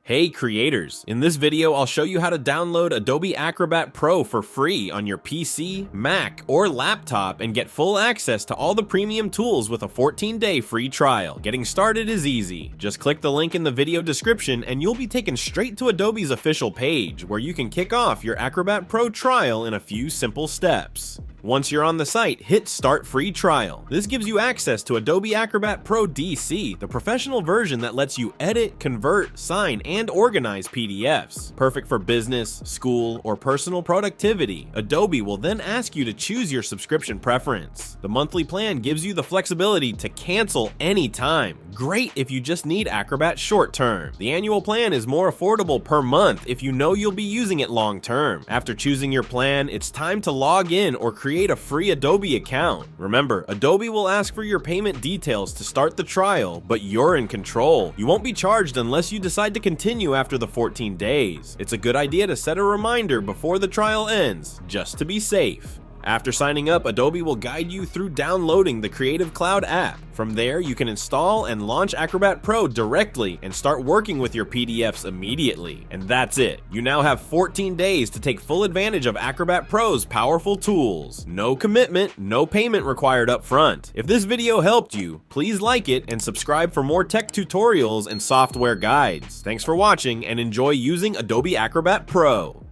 Hey creators, in this video I'll show you how to download Adobe Acrobat Pro for free on your PC, Mac, or laptop and get full access to all the premium tools with a 14-day free trial. Getting started is easy. Just click the link in the video description and you'll be taken straight to Adobe's official page where you can kick off your Acrobat Pro trial in a few simple steps. Once you're on the site, hit Start Free Trial. This gives you access to Adobe Acrobat Pro DC, the professional version that lets you edit, convert, sign, and organize PDFs. Perfect for business, school, or personal productivity. Adobe will then ask you to choose your subscription preference. The monthly plan gives you the flexibility to cancel anytime. Great if you just need Acrobat short term. The annual plan is more affordable per month if you know you'll be using it long term. After choosing your plan, it's time to log in or create a free Adobe account. Remember, Adobe will ask for your payment details to start the trial, but you're in control. You won't be charged unless you decide to continue after the 14 days. It's a good idea to set a reminder before the trial ends, just to be safe. After signing up, Adobe will guide you through downloading the Creative Cloud app. From there, you can install and launch Acrobat Pro directly and start working with your PDFs immediately. And that's it. You now have 14 days to take full advantage of Acrobat Pro's powerful tools. No commitment, no payment required up front. If this video helped you, please like it and subscribe for more tech tutorials and software guides. Thanks for watching and enjoy using Adobe Acrobat Pro.